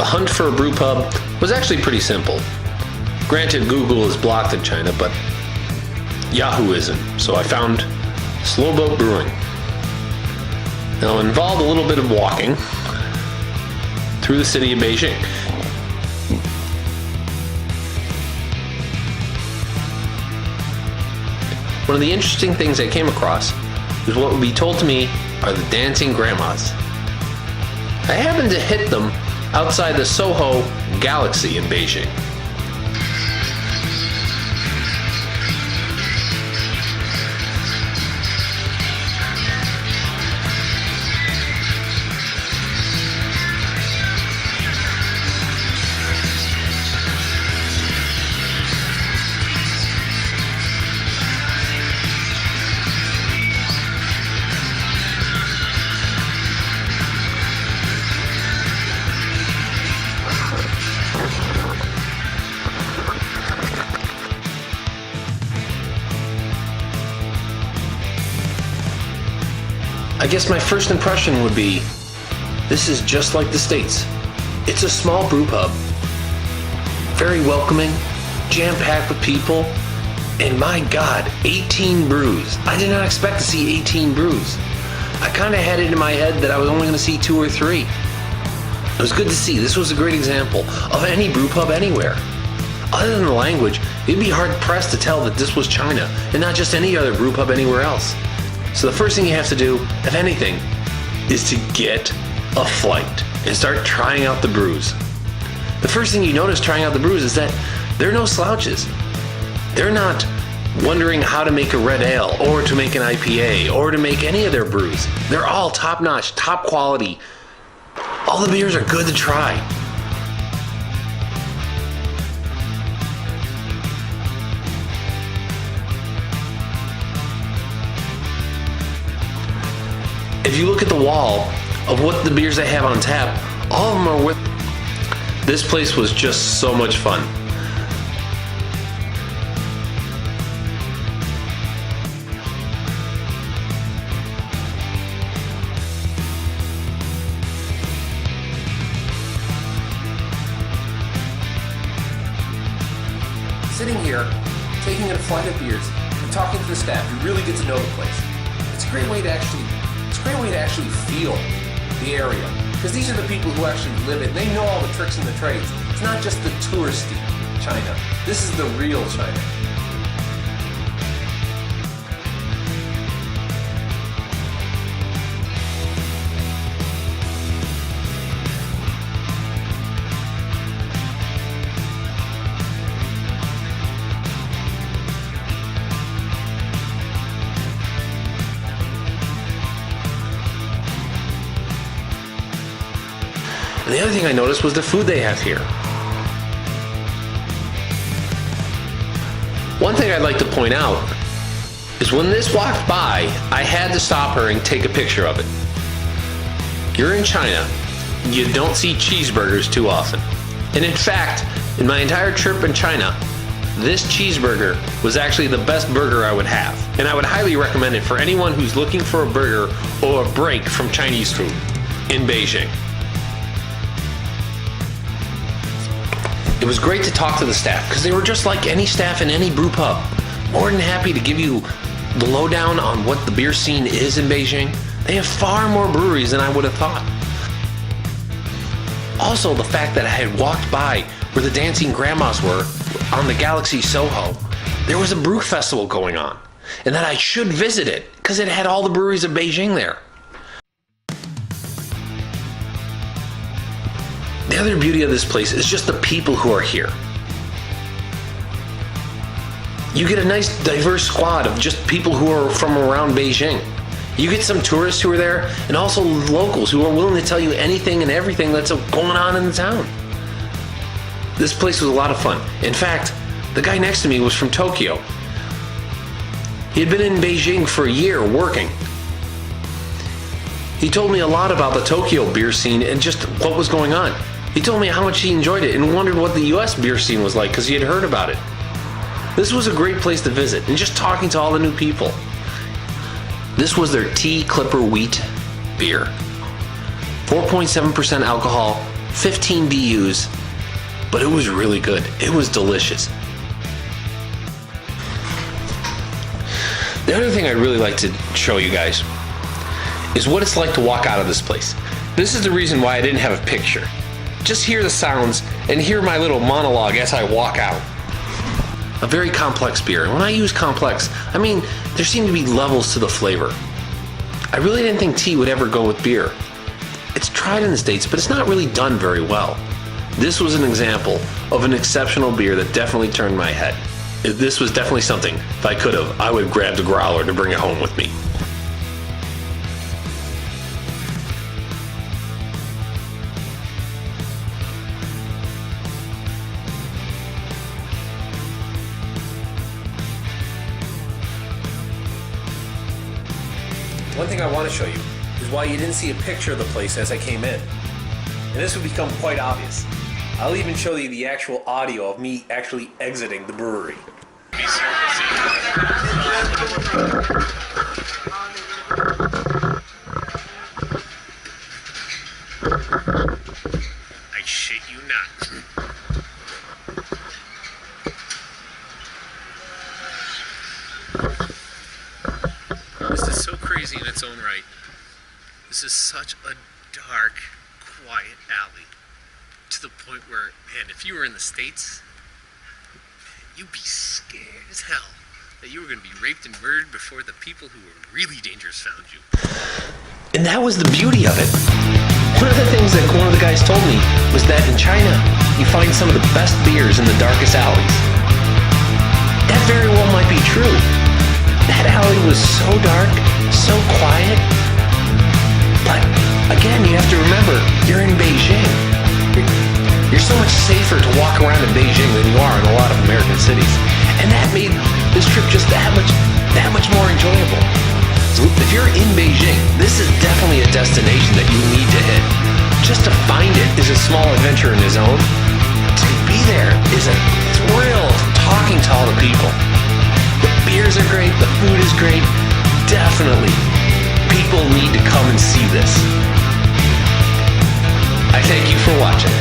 hunt for a brew pub was actually pretty simple. Granted, Google is blocked in China, but Yahoo isn't, so I found Slow Boat Brewing. Now, it involved a little bit of walking through the city of Beijing. One of the interesting things I came across is what would be told to me are the dancing grandmas. I happened to hit them outside the Soho Galaxy in Beijing. I guess my first impression would be, this is just like the States. It's a small brew pub, very welcoming, jam-packed with people, and my God, 18 brews. I did not expect to see 18 brews. I kind of had it in my head that I was only going to see 2 or 3. It was good to see. This was a great example of any brew pub anywhere. Other than the language, it'd be hard-pressed to tell that this was China and not just any other brew pub anywhere else. So the first thing you have to do, if anything, is to get a flight and start trying out the brews. The first thing you notice trying out the brews is that they're no slouches. They're not wondering how to make a red ale or to make an IPA or to make any of their brews. They're all top-notch, top quality. All the beers are good to try. If you look at the wall of what the beers they have on tap, all of them are with. This place was just so much fun. Sitting here, taking in a flight of beers, and talking to the staff, you really get to know the place. It's a great way to actually feel the area, because these are the people who actually live it. They know all the tricks and the trades. It's not just the touristy China. This is the real China. And the other thing I noticed was the food they have here. One thing I'd like to point out is when this walked by, I had to stop her and take a picture of it. You're in China, you don't see cheeseburgers too often. And in fact, in my entire trip in China, this cheeseburger was actually the best burger I would have. And I would highly recommend it for anyone who's looking for a burger or a break from Chinese food in Beijing. It was great to talk to the staff because they were just like any staff in any brew pub. More than happy to give you the lowdown on what the beer scene is in Beijing. They have far more breweries than I would have thought. Also, the fact that I had walked by where the dancing grandmas were on the Galaxy Soho, there was a brew festival going on, and that I should visit it because it had all the breweries of Beijing there. The other beauty of this place is just the people who are here. You get a nice diverse squad of just people who are from around Beijing. You get some tourists who are there and also locals who are willing to tell you anything and everything that's going on in the town. This place was a lot of fun. In fact, the guy next to me was from Tokyo. He had been in Beijing for a year working. He told me a lot about the Tokyo beer scene and just what was going on. He told me how much he enjoyed it and wondered what the US beer scene was like because he had heard about it. This was a great place to visit and just talking to all the new people. This was their Tea Clipper Wheat beer. 4.7% alcohol, 15 BUs, but it was really good. It was delicious. The other thing I'd really like to show you guys is what it's like to walk out of this place. This is the reason why I didn't have a picture. Just hear the sounds and hear my little monologue as I walk out. A very complex beer. And when I use complex, I mean there seem to be levels to the flavor. I really didn't think tea would ever go with beer. It's tried in the States, but it's not really done very well. This was an example of an exceptional beer that definitely turned my head. This was definitely something, if I could have, I would have grabbed a growler to bring it home with me. One thing I want to show you is why you didn't see a picture of the place as I came in. And this would become quite obvious. I'll even show you the actual audio of me actually exiting the brewery. I shit you not. This is so crazy in its own right. This is such a dark, quiet alley. To the point where, man, if you were in the States, you'd be scared as hell that you were going to be raped and murdered before the people who were really dangerous found you. And that was the beauty of it. One of the things that one of the guys told me was that in China, you find some of the best beers in the darkest alleys. That very well might be true. That alley was so dark, so quiet. But again, you have to remember, you're in Beijing. You're so much safer to walk around in Beijing than you are in a lot of American cities. And that made this trip just that much more enjoyable. So if you're in Beijing, this is definitely a destination that you need to hit. Just to find it is a small adventure in its own. To be there is a thrill talking to all the people. The beers are great, the food is great. Definitely, people need to come and see this. I thank you for watching.